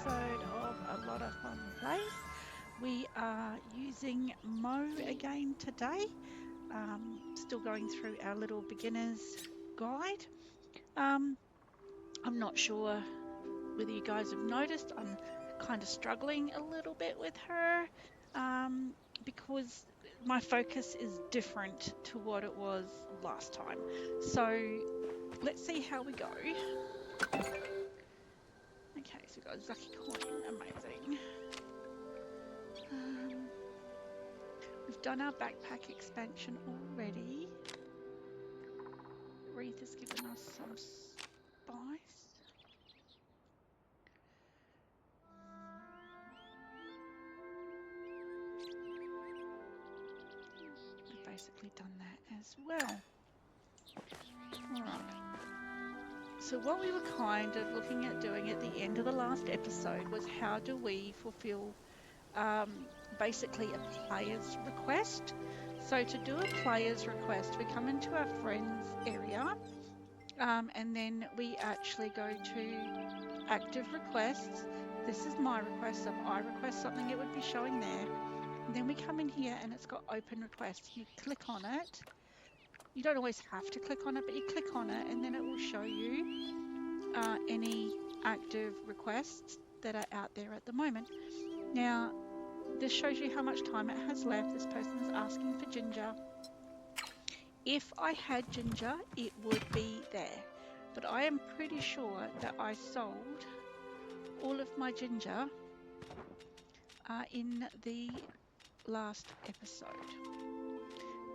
episode of Alotta Fun Plays. We are using Mo again today. Still going through our little beginner's guide. Um, I'm not sure whether you guys have noticed, I'm kind of struggling a little bit with her because my focus is different to what it was last time. So let's see how we go. Okay, so we've got a Zucky coin, amazing. We've done our backpack expansion already. Wreath has given us some spice. We've basically done that as well. Alright. So what we were kind of looking at doing at the end of the last episode was how do we fulfill basically a player's request. So to do a player's request, we come into our friends area and then we actually go to active requests. This is my request, so if I request something it would be showing there. And then we come in here and it's got open requests. You click on it. You don't always have to click on it, but you click on it and then it will show you any active requests that are out there at the moment. Now, this shows you how much time it has left. This person is asking for ginger. If I had ginger, it would be there. But I am pretty sure that I sold all of my ginger in the last episode.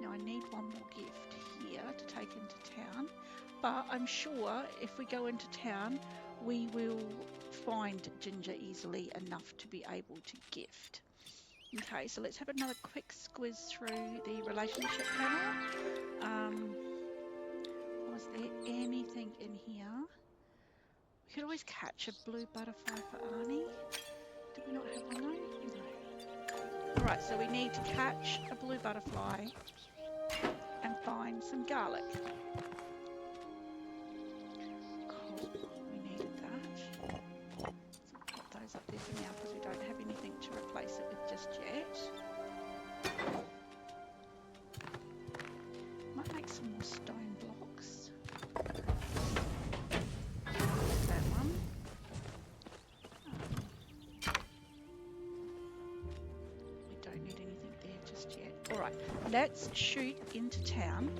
Now I need one more gift here to take into town, but I'm sure if we go into town we will find ginger easily enough to be able to gift. Okay, so let's have another quick squiz through the relationship panel. Was there anything in here? We could always catch a blue butterfly for Arnie. Did we not have one though? No. Alright, so we need to catch a blue butterfly and find some garlic. Cool, we needed that. So we'll pop those up there for now because we don't have anything to replace it with just yet. Might make some more stone blocks. That one. We don't need anything there just yet. Alright, let's shoot into town.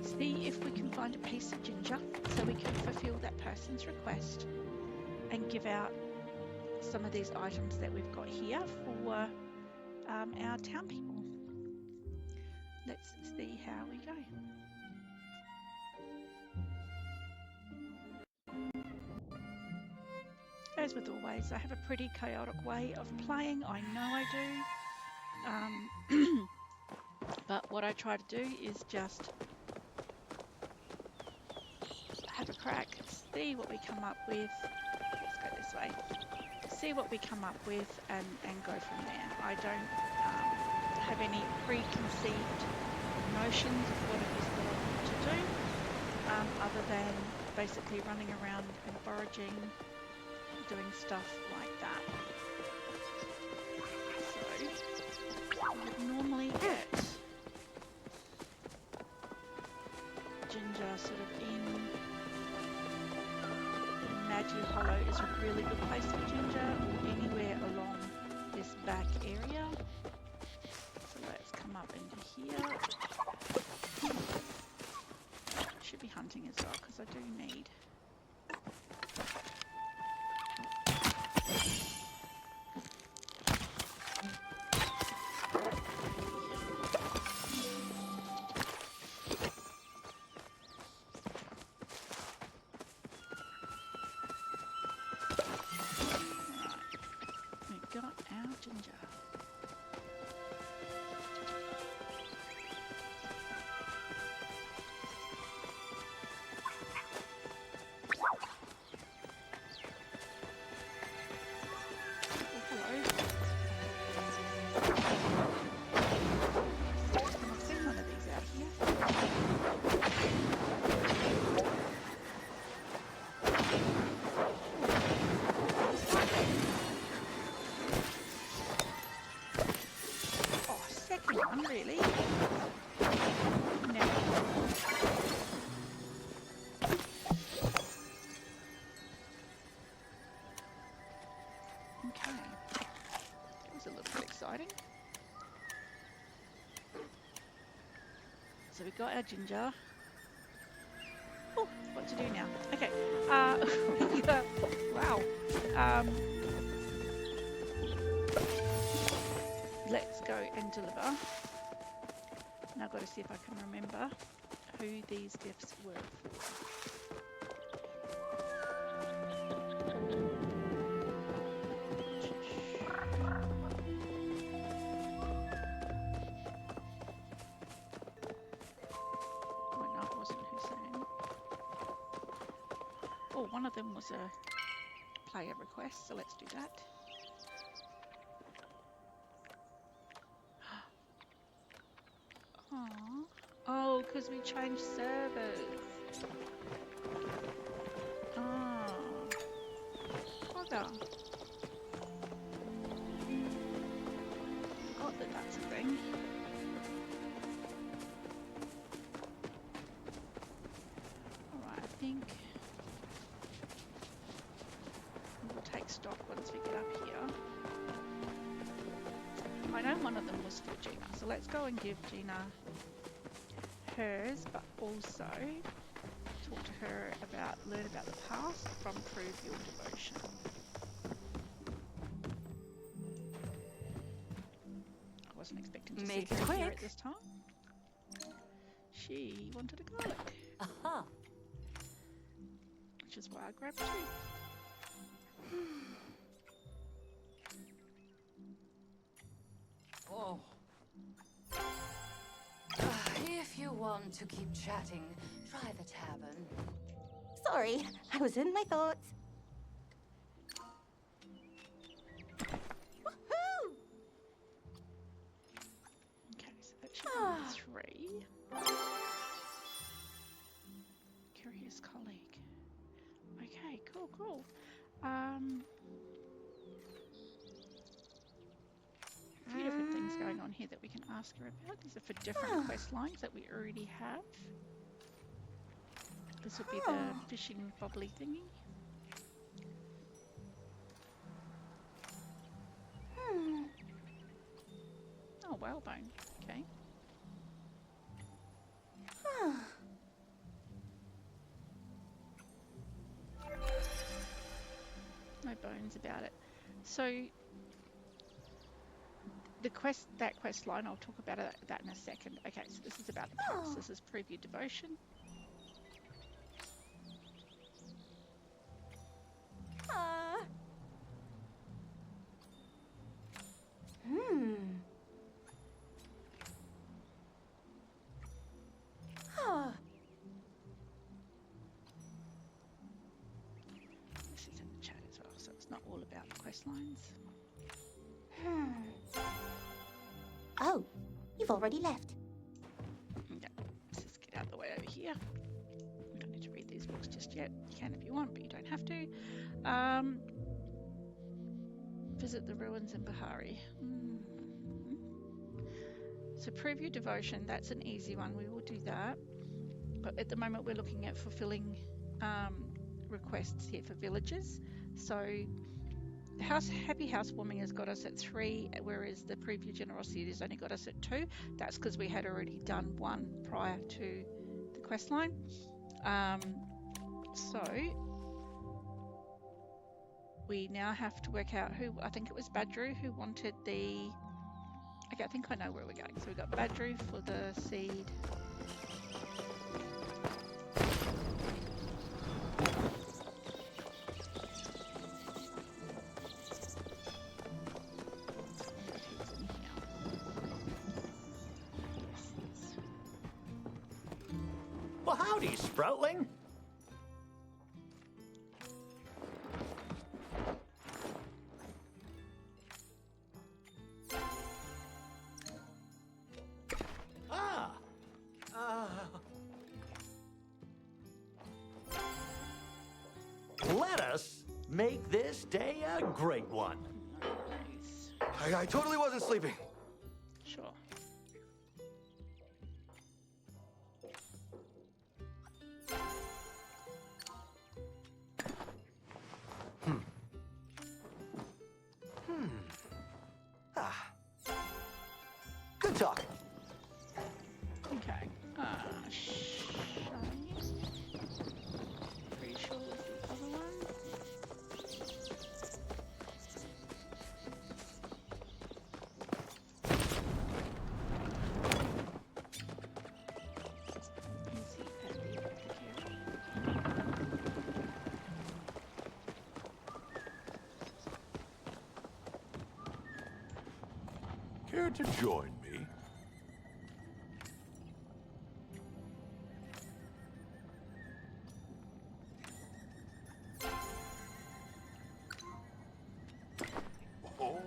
See if we can find a piece of ginger so we can fulfill that person's request and give out some of these items that we've got here for our town people. Let's see how we go. As with always, I have a pretty chaotic way of playing. I know I do. But what I try to do is just have a crack, see what we come up with. Let's go this way. See what we come up with and go from there. I don't have any preconceived notions of what it is that I want to do, other than basically running around and foraging, doing stuff like that. So I would normally get ginger sort of in Magi Hollow is a really good place for ginger, or anywhere along this back area. So let's come up into here. Should be hunting as well because I do need. Got our ginger. Oh, hello. I've seen one of these out here. really. No. Okay. That was a little bit exciting. So we got our ginger. Oh, what to do now? Okay. Wow. Let's go and deliver. Now I've got to see if I can remember who these gifts were for. Oh, one of them was a player request, so let's do that. Aww. Oh, because we changed servers. Oh. Bugger. Forgot that that's a thing. Alright, I think we'll take stock once we get up here. I know one of them was for Gina, so let's go and give Gina hers, but also talk to her about, learn about the past from Prove Your Devotion. I wasn't expecting to see her here at this time. She wanted a garlic. Aha. Which is why I grabbed two. Oh. If you want to keep chatting, try the tavern. Sorry, I was in my thoughts. Woohoo! Okay, so that should be 3. Curious colleague. Okay, cool. A few different things going on here that we can ask her about. These are for different quest lines that we already have. This will be the fishing bubbly thingy. Oh, whalebone. Okay. No bones about it. So that quest line, I'll talk about that in a second. Okay, so this is about the past. This is Prove Your Devotion. This is in the chat as well, so it's not all about the quest lines. Oh, you've already left. Okay, let's just get out of the way over here. We don't need to read these books just yet. You can if you want, but you don't have to. Visit the ruins in Bahari. So Prove Your Devotion, that's an easy one. We will do that. But at the moment we're looking at fulfilling requests here for villagers. So Happy Housewarming has got us at 3, whereas the Prove Your Generosity has only got us at 2. That's because we had already done 1 prior to the quest line. So we now have to work out who, I think it was Badru who wanted the, okay, I think I know where we're going. So we've got Badru for the seed. Well, howdy, Sproutling. Let us make this day a great one. Nice. I totally wasn't sleeping. Sure. talking. Okay. Shiny. Pretty sure was the other one. Easy peasy, Care to join me? Oh.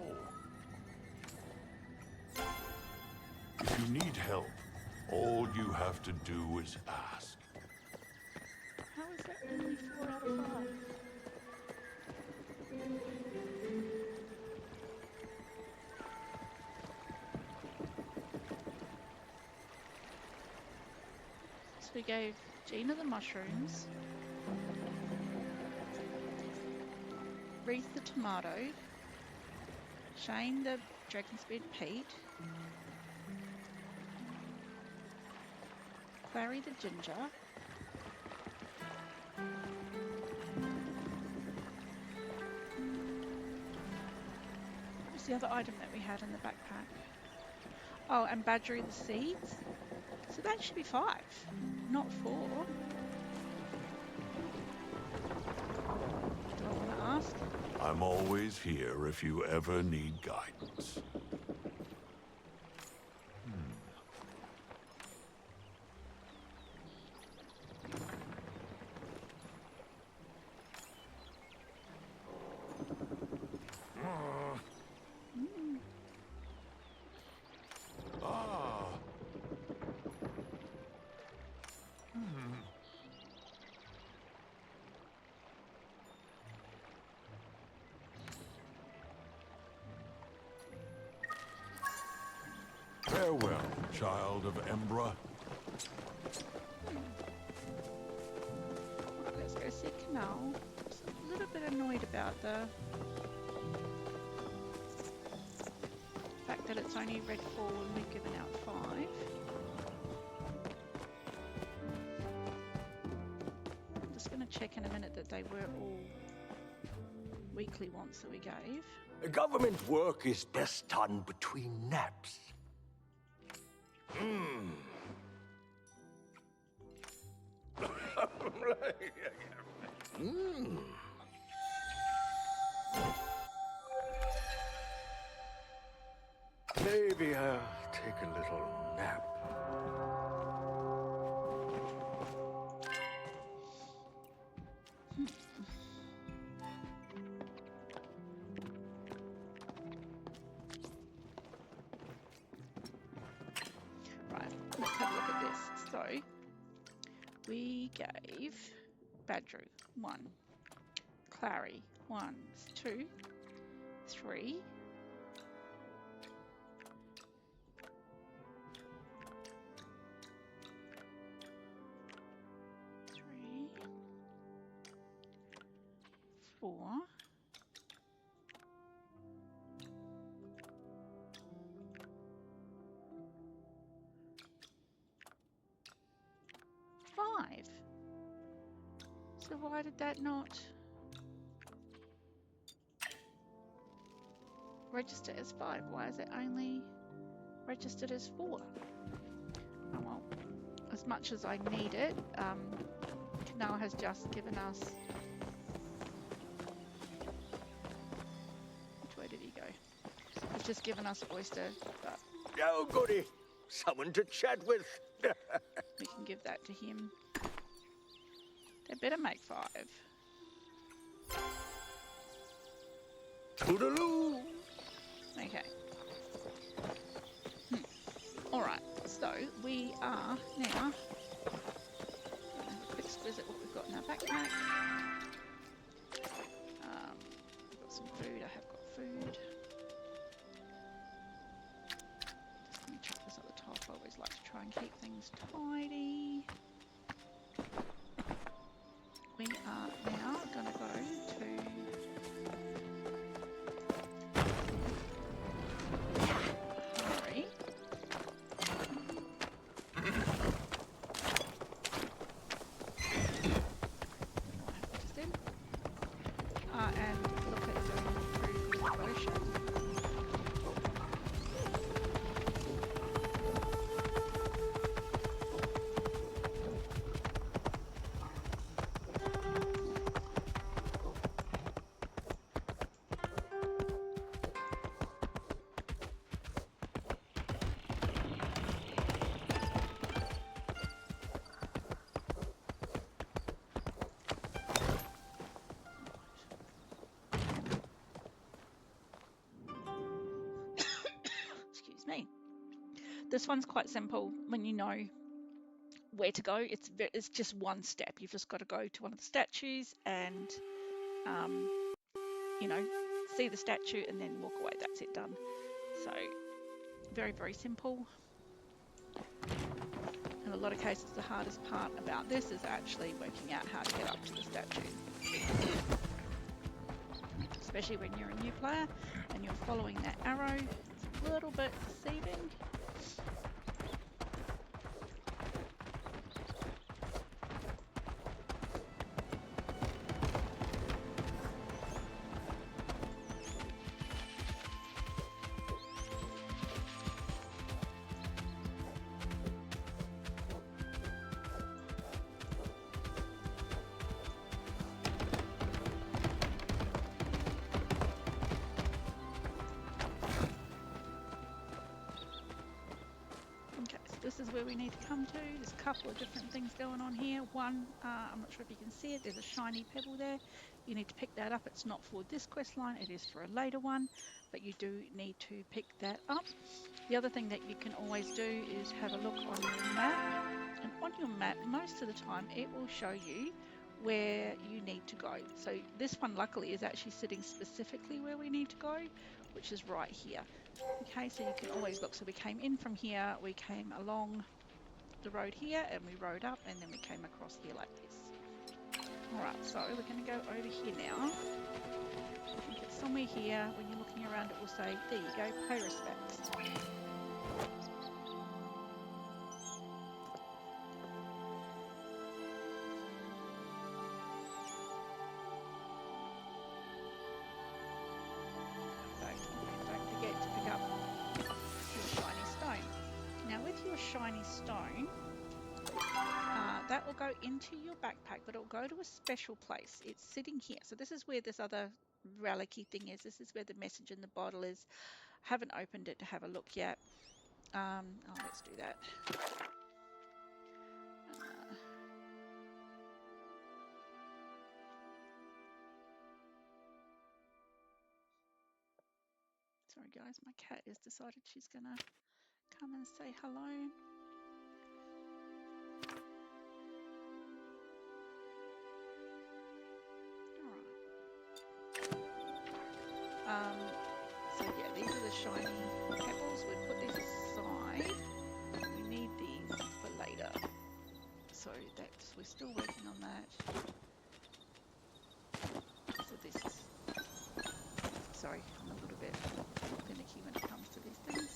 If you need help, all you have to do is ask. How is that only 4 out of 5? So we gave Gina the mushrooms, Reese the tomato, Shane the Dragonspeed Pete, Clary the ginger, what was the other item that we had in the backpack? Oh, and Badgery the seeds. So that should be 5, not 4. Do I want to ask? I'm always here if you ever need guidance. Farewell, child of Embra. Right, let's go see Canal. Just a little bit annoyed about the fact that it's only red 4 when we've given out 5. I'm just going to check in a minute that they were all weekly ones that we gave. Government work is best done between naps. Maybe I'll take a little nap. Right, let's have a look at this. So, we gave Badgeru 1, Clary 1, 2, 3, 4, 5. So why did that not register as 5? Why is it only registered as 4? Oh well, as much as I need it, Canal has just given us... Which way did he go? He's just given us Oyster, but Oh, goody. Someone to chat with. we can give that to him. They better make 5. Toodaloo. Okay. Alright, so we are now... Have a quick squiz at what we've got in our backpack. I've got some food, I have got food. Just going to check this at the top. I always like to try and keep things tidy. We are now going to go to... Hurry. This one's quite simple when you know where to go. It's just one step. You've just got to go to one of the statues and you know, see the statue and then walk away. That's it, done. So very, very simple. In a lot of cases, the hardest part about this is actually working out how to get up to the statue. Especially when you're a new player and you're following that arrow, it's a little bit deceiving. This is where we need to come to. There's a couple of different things going on here. One, I'm not sure if you can see it, there's a shiny pebble there. You need to pick that up. It's not for this quest line, it is for a later one, but you do need to pick that up. The other thing that you can always do is have a look on your map. And on your map, most of the time, it will show you where you need to go. So this one, luckily, is actually sitting specifically where we need to go, which is right here. Okay, so you can always look. So we came in from here, we came along the road here, and we rode up, and then we came across here like this. Alright, so we're going to go over here now. I think it's somewhere here. When you're looking around, it will say, there you go, pay respects. Shiny stone, that will go into your backpack, but it will go to a special place. It's sitting here. So this is where this other relic-y thing is. This is where the message in the bottle is. I haven't opened it to have a look yet. Oh, let's do that. Sorry guys, my cat has decided she's gonna come and say hello. So yeah, these are the shiny pebbles. We put these aside. We need these for later. So we're still working on that. So this is, sorry, I'm a little bit finicky when it comes to these things.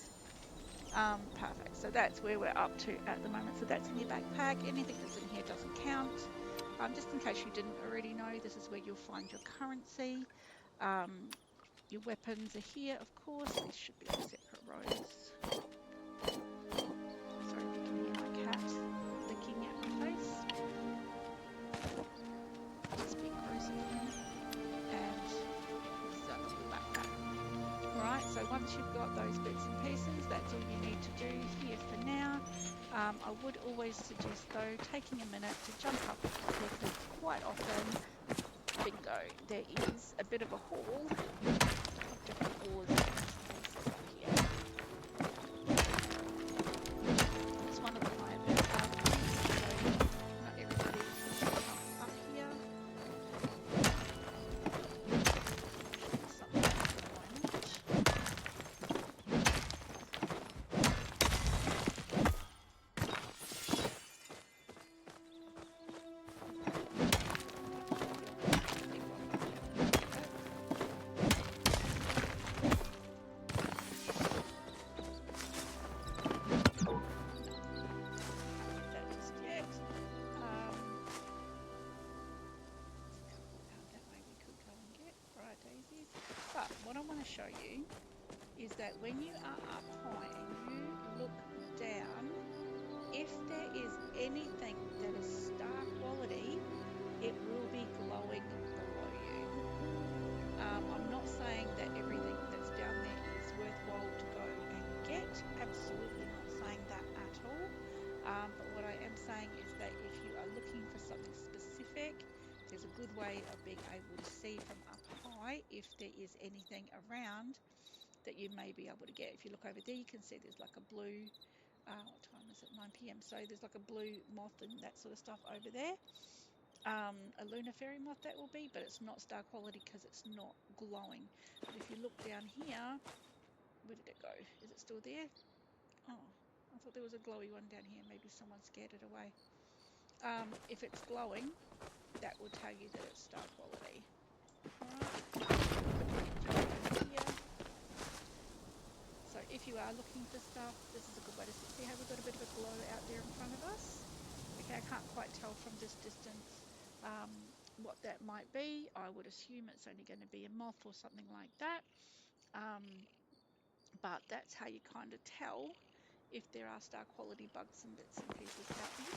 Perfect. So that's where we're up to at the moment. So that's in your backpack. Anything that's in here doesn't count. Just in case you didn't already know, this is where you'll find your currency. Your weapons are here, of course. These should be on separate rows. Sorry if you can hear my cat licking at my face. It's a bit gross at the minute. And this is the backpack. Right, so once you've got those bits and pieces, that's all you need to do here for now. I would always suggest though taking a minute to jump up because quite often, bingo, there is a bit of a haul of different ores and pieces up here. It's one of the higher bit so not everybody can jump up here. Something at the moment. Show you is that when you are up high and you look down, if there is anything that is star quality, it will be glowing below you. I'm not saying that everything that's down there is worthwhile to go and get, absolutely not saying that at all, but what I am saying is that if you are looking for something specific, there's a good way of being able to see from up high if there is anything around that you may be able to get. If you look over there, you can see there's like a blue What time is it? 9 p.m. So there's like a blue moth and that sort of stuff over there. A lunar fairy moth that will be, but it's not star quality because it's not glowing. But if you look down here, where did it go? Is it still there? Oh, I thought there was a glowy one down here. Maybe someone scared it away. If it's glowing, that will tell you that it's star quality. Alright, here. So if you are looking for stuff, this is a good way to see how we've got a bit of a glow out there in front of us. Okay, I can't quite tell from this distance what that might be. I would assume it's only going to be a moth or something like that. But that's how you kind of tell if there are star quality bugs and bits and pieces out there.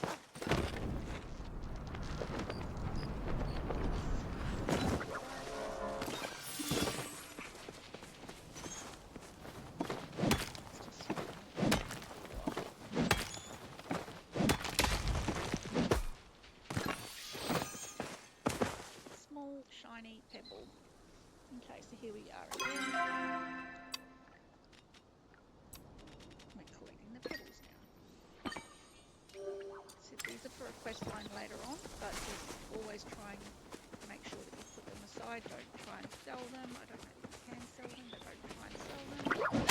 Small shiny pebble. Okay, so here we are again. We're collecting the pebbles now. So these are for a quest line later on, but just always try and make sure that you put them aside. Don't try and sell them. I don't know if you can sell them, but don't try and sell them.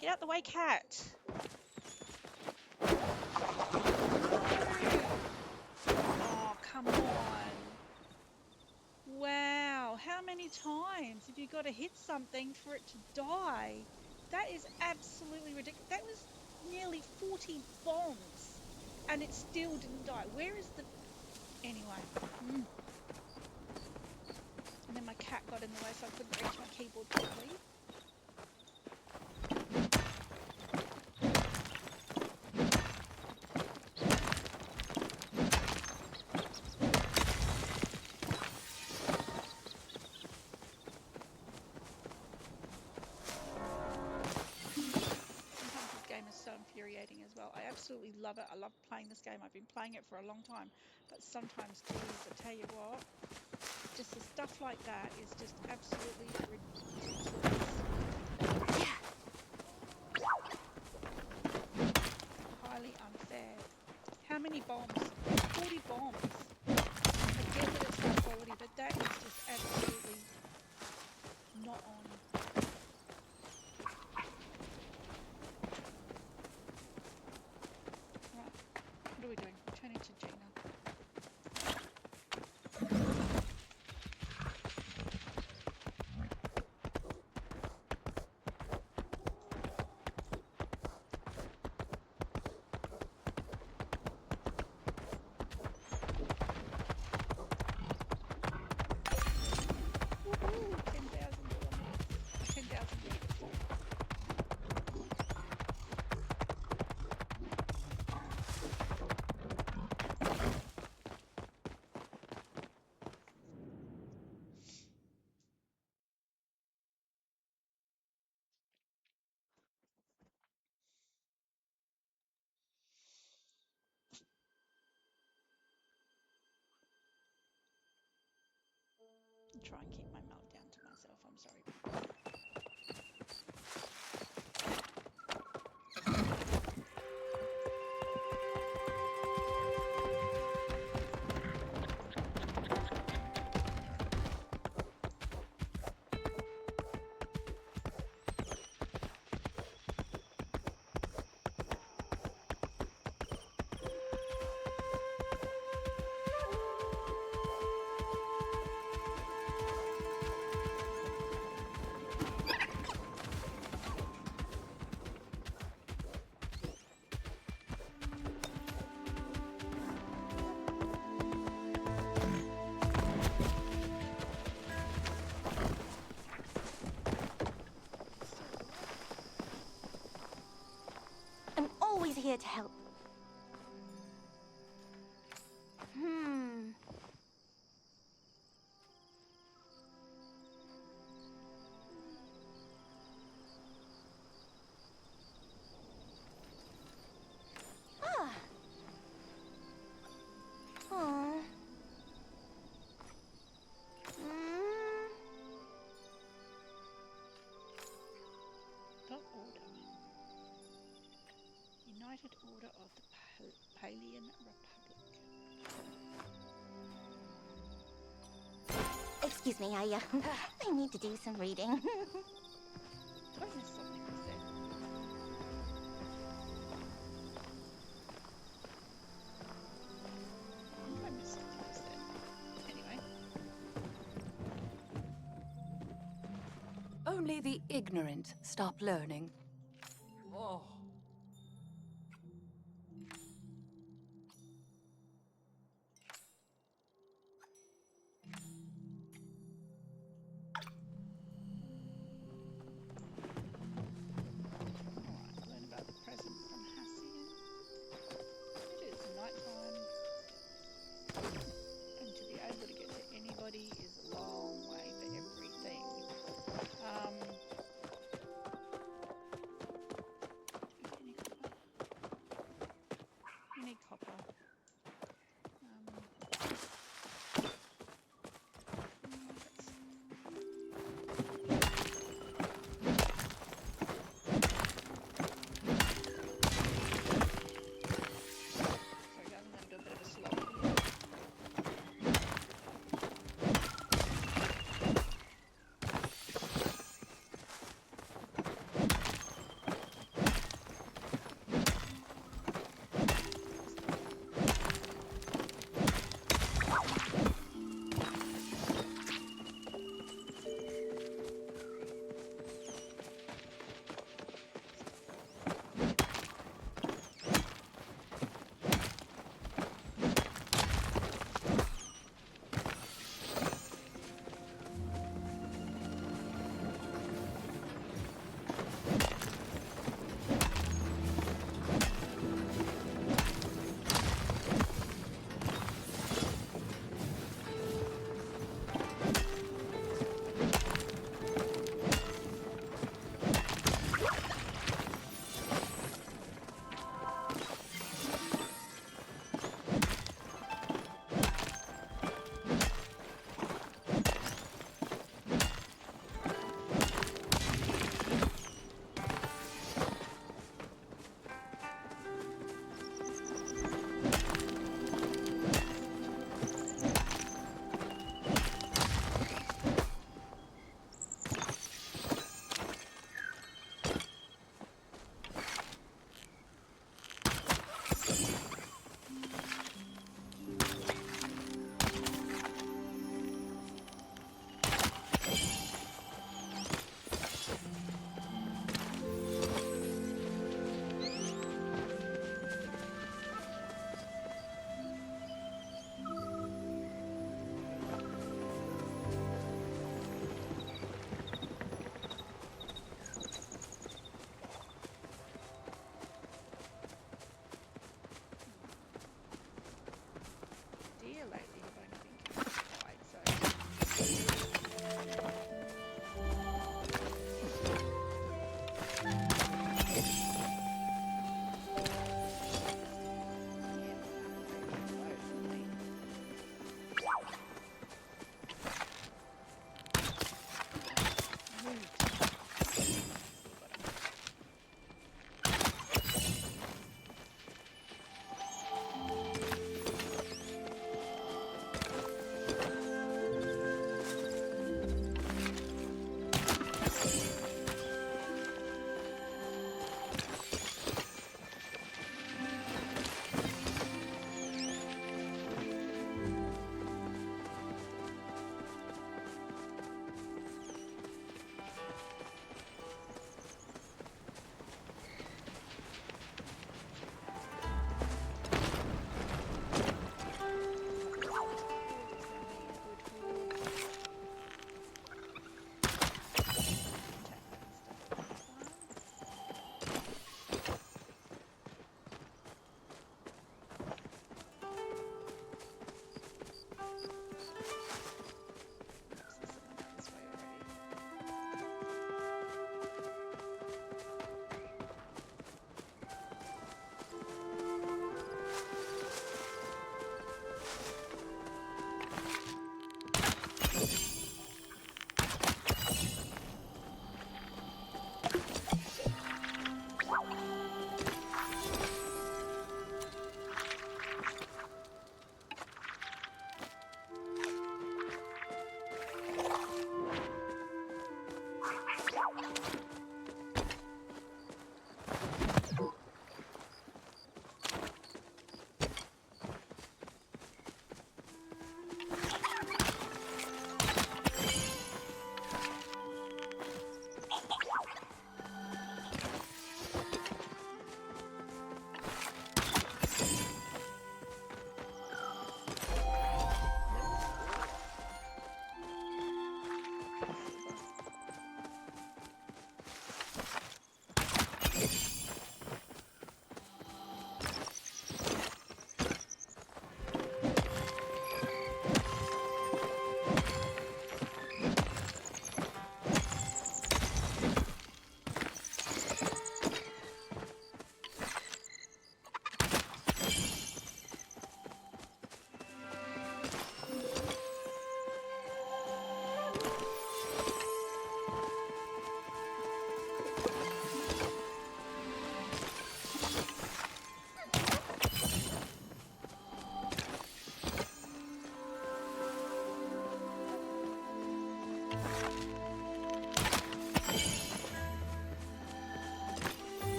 Get out the way, cat. Oh, come on. Wow, how many times have you got to hit something for it to die? That is absolutely ridiculous. That was nearly 40 bombs and it still didn't die. Where is the... Anyway. And then my cat got in the way so I couldn't reach my keyboard properly. Infuriating as well. I absolutely love it. I love playing this game. I've been playing it for a long time, but sometimes, geez, I tell you what, just the stuff like that is just absolutely ridiculous. Highly unfair. How many bombs? 40 bombs. I get that it's high quality, but that is just absolutely not on. What are we doing? Turning to Gina. Woohoo! 10,000 kilometers. 10,000 meters. Try and keep my meltdown to myself. I'm sorry, people. here to help. Ah. Aw. The Order. United Order of the Palian Republic. Excuse me, I need to do some reading. Did I miss something you said? I think I missed something you said. Anyway. Only the ignorant stop learning. Oh. Alright, learn about the present from Hassian. It is nighttime. And to be able to get to anybody is a long way for everything. To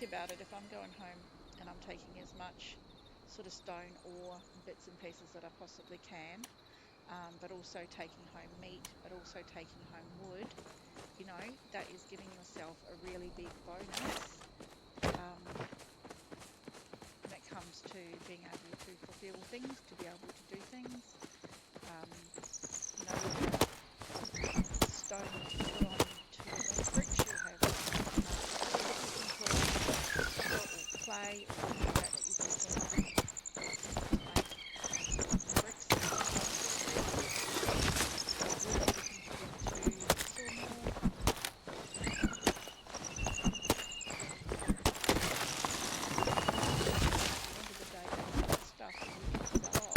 about it, if I'm going home and I'm taking as much sort of stone ore and bits and pieces that I possibly can, but also taking home meat, but also taking home wood, you know, that is giving yourself a really big bonus when it comes to being able to fulfill things, to be able to do things. You know, with stone to put on to make bricks, you have clay or something like that that you can put on to make bricks and stuff like that. Wood you can put into the sawmill. At the end of the day, that's stuff that you can sell off.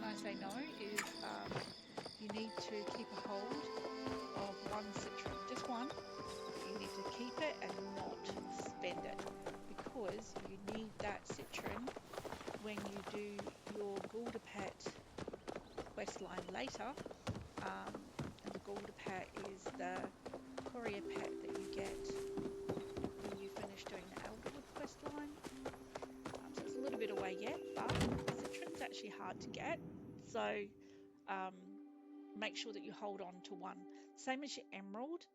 when I say no is you need to keep a hold of one citron, just one. You need to keep it and not spend it because you need that citron when you do your Guldapat quest line later. And the Guldapat is the courier pat that you get when you finish doing the Elderwood quest line. So it's a little bit away yet, but citron's actually hard to get. So make sure that you hold on to one. Same as your emerald,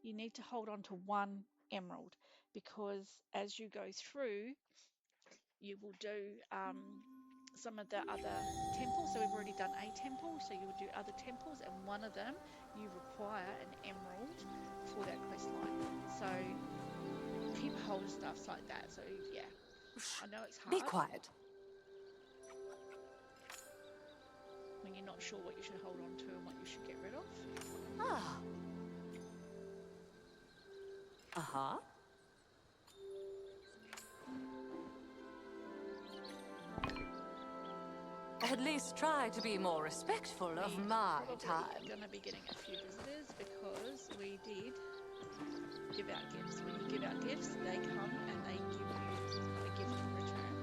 you need to hold on to one emerald because as you go through, you will do some of the other temples. So we've already done a temple, so you will do other temples, and one of them you require an emerald for that quest line. So keep hold of stuff like that. So yeah, I know it's hard. Be quiet. When you're not sure what you should hold on to and what you should get rid of. Ah. Uh-huh. At least try to be more respectful of my time. We're going to be getting a few visitors because we did give out gifts. When you give out gifts, they come and they give you a gift in return.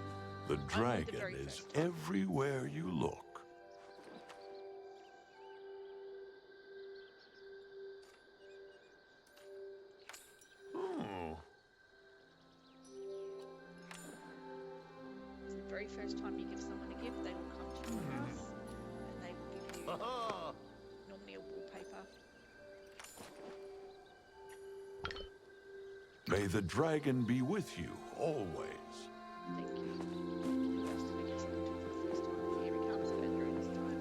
The Only the dragon very is first time. everywhere you look. It's the very first time you give someone a gift, they will come to your house and they will give you normally a wallpaper. May the dragon be with you always. Thank you. Who else did we give something to for the first time? Here he comes, Andrew, this time.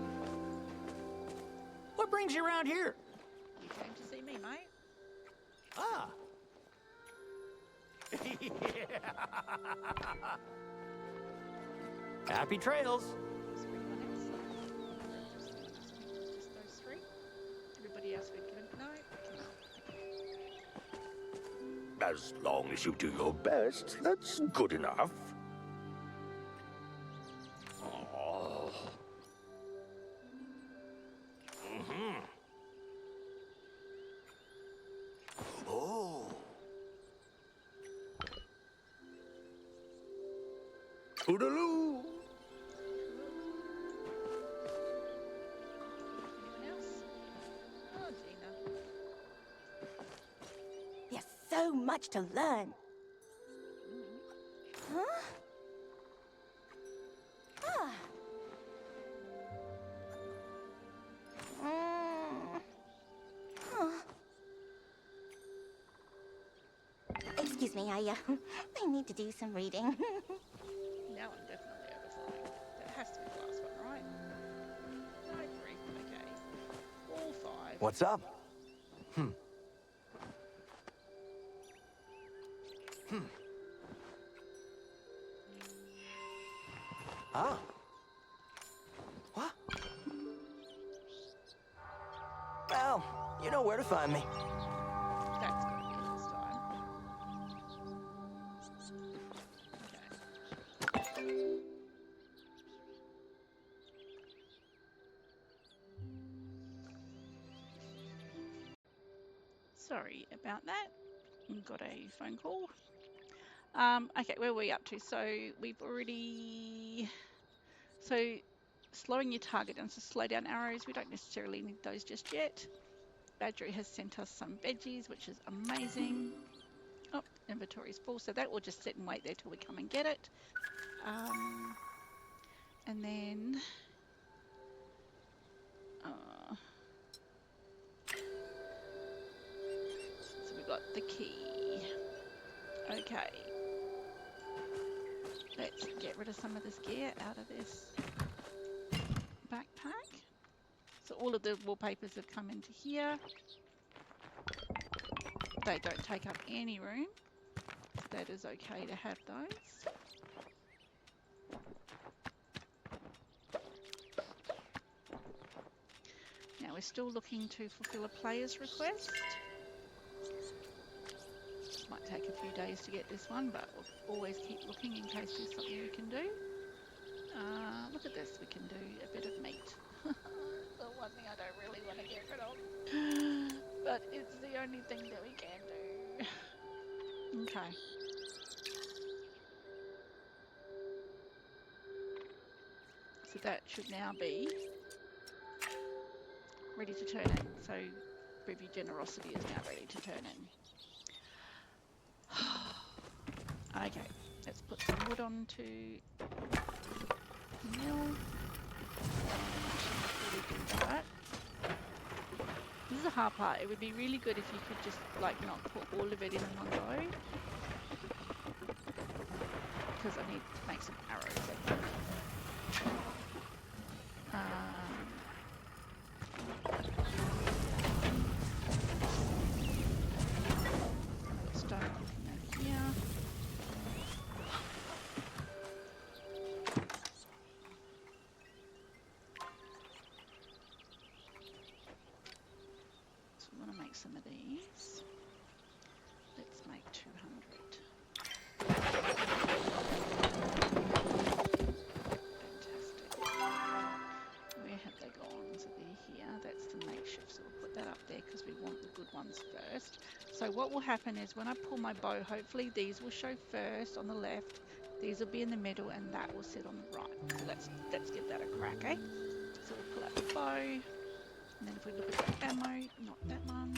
What brings you around here? You came to see me, mate. Ah. Happy trails. Is there anyone else? Just those three? Everybody else we've given? No? Okay. As long as you do your best, that's good enough. Oh. Oh. Toodaloo. Anyone else? Oh, Gina. There's so much to learn. Huh? Ah. Huh. Excuse me, I need to do some reading. Now I'm definitely overflowing. That has to be the last one, right? I agree. Okay. All five. What's up? Ah. What? Well, you know where to find me. That's got to be it this time. Okay. Sorry about that. Got a phone call. Okay, where were we up to? So we've already... So slowing your target down, so slow down arrows. We don't necessarily need those just yet. Badgery has sent us some veggies, which is amazing. Oh, inventory's full, so that will just sit and wait there till we come and get it. And then... so we've got the key. Okay. Let's get rid of some of this gear out of this backpack. So all of the wallpapers have come into here. They don't take up any room. That is okay to have those. Now we're still looking to fulfill a player's request. Might take a few days to get this one, but we'll always keep looking in case there's something we can do. Look at this, we can do a bit of meat. The one thing I don't really want to get rid of. But it's the only thing that we can do. Okay. So that should now be ready to turn in. So Preview Generosity is now ready to turn in. Okay, let's put some wood onto the mill. Before we do that, this is the hard part. It would be really good if you could just like not put all of it in one go, because I need to make some arrows. Stone cooking over here. So we want to make some of these. Let's make 200. Fantastic. Where have they gone? So they're here. That's the makeshift. So we'll put that up there because we want the good ones first. So what will happen is when I pull my bow, hopefully these will show first on the left. These will be in the middle, and that will sit on the right. So let's give that a crack, eh? So we'll pull out the bow, and then if we look at the ammo, not that one.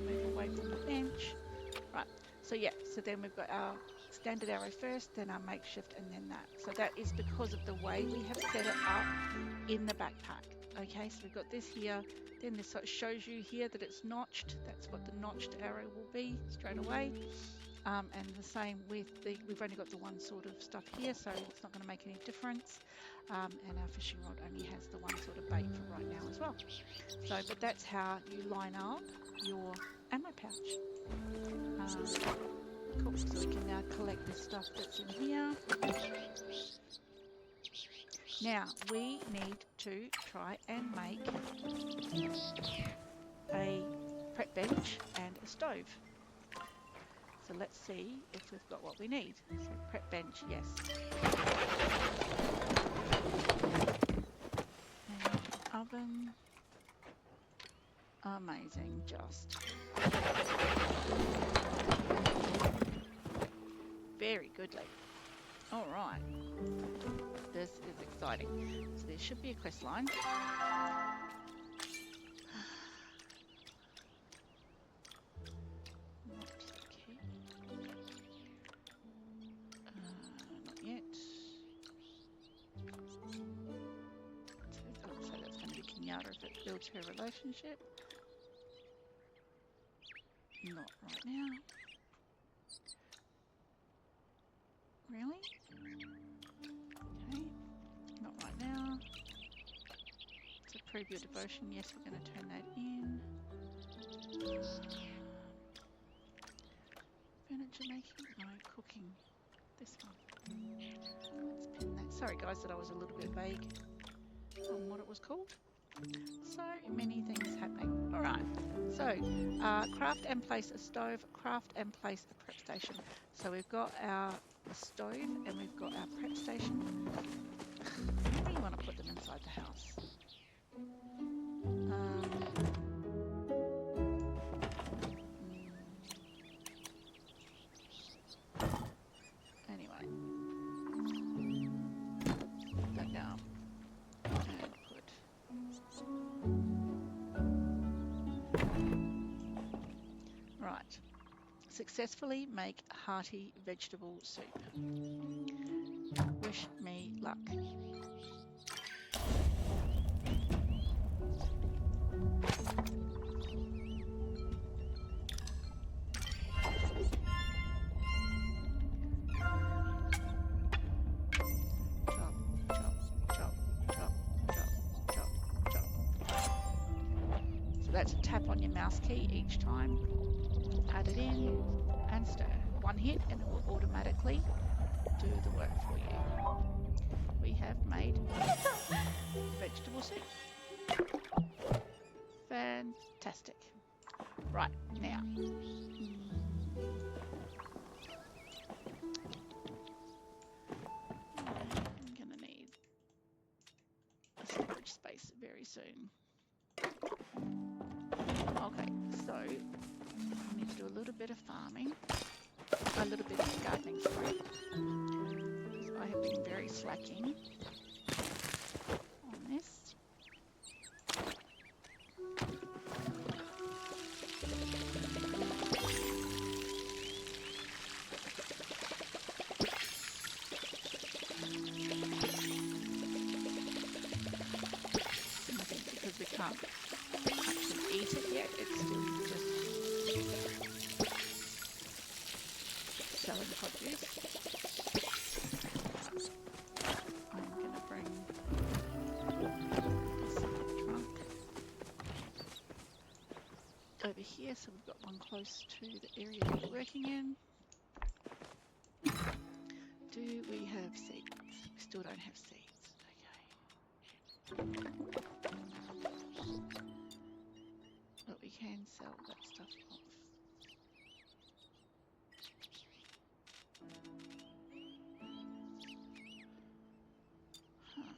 Move away from the bench. Right. So yeah. So then we've got our standard arrow first, then our makeshift, and then that. So that is because of the way we have set it up in the backpack. Okay. So we've got this here. Then this sort of shows you here that it's notched. That's what the notched arrow will be straight away. And the same with we've only got the one sort of stuff here, so it's not going to make any difference. And our fishing rod only has the one sort of bait for right now as well. So, but that's how you line up your ammo pouch. Cool. So we can now collect this stuff that's in here. Now we need to try and make a prep bench and a stove. So let's see if we've got what we need. So prep bench, yes. And oven. Amazing, just. Very goodly. All right. This is exciting. So there should be a quest line. Not yet. So that's going to be Kenyatta if it builds her relationship. Not right now. Really? Okay. Not right now. So prove your devotion. Yes, we're going to turn that in. Furniture making? No, cooking. This one. Let's pin that. Sorry guys that I was a little bit vague on what it was called. So many things happening. Alright, so craft and place a stove, craft and place a prep station. So we've got our stove and we've got our prep station. Maybe you want to put them inside the house. Anyway, put that down and put. Right. Successfully make hearty vegetable soup. Wish me luck. So that's a tap on your mouse key each time. Add it in and stir. One hit and it will automatically do the work for you. We have made vegetable soup. Fantastic. Right, now. very soon. Okay, so I need to do a little bit of farming, a little bit of gardening, sorry, because I have been very slacking on this. We can't actually eat it yet, it's still just selling produce. I'm going to bring this trunk over here, so we've got one close to the area we're working in. Do we have seeds? We still don't have seeds. Okay. But we can sell that stuff off. Huh.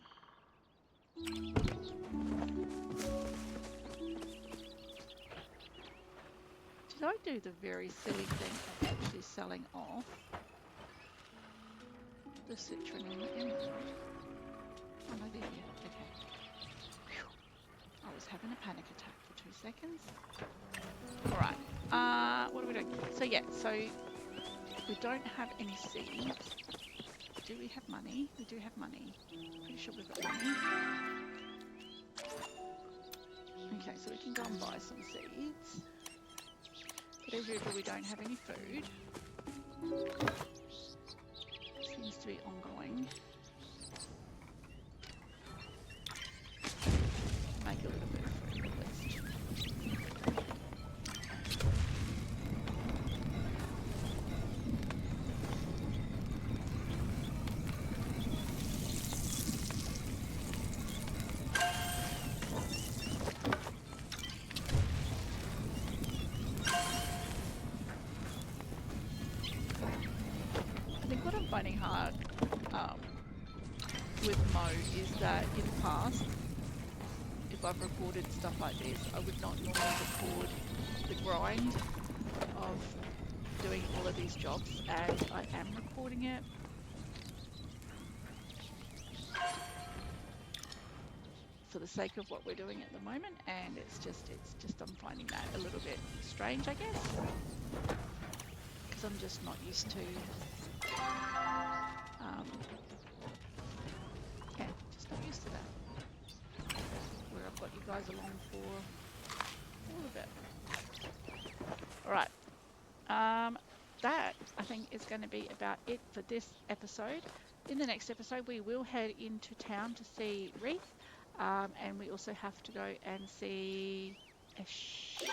Did I do the very silly thing of actually selling off the citron and the emerald? Oh no, they're here. Okay. Whew. I was having a panic attack for 2 seconds. Alright, what are we doing? So yeah, so we don't have any seeds. Do we have money? We do have money. Pretty sure we've got money. Okay, so we can go and buy some seeds. But as usual, we don't have any food. Seems to be ongoing. Make a little bit of food at least. I think what I'm finding hard with Mo is that in the past, if I've recorded stuff like this, I would not normally record the grind of doing all of these jobs, and I am recording it. For the sake of what we're doing at the moment, and it's just I'm finding that a little bit strange, I guess, because I'm just not used to yeah, just not used to that, where I've got you guys along for all of it. All right, that I think is going to be about it for this episode. In the next episode, we will head into town to see Reith. And we also have to go and see a show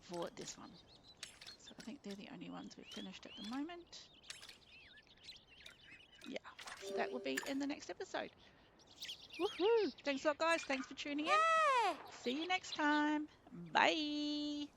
for this one. So I think they're the only ones we've finished at the moment. Yeah, so that will be in the next episode. Woohoo! Thanks a lot, guys. Thanks for tuning in. See you next time. Bye.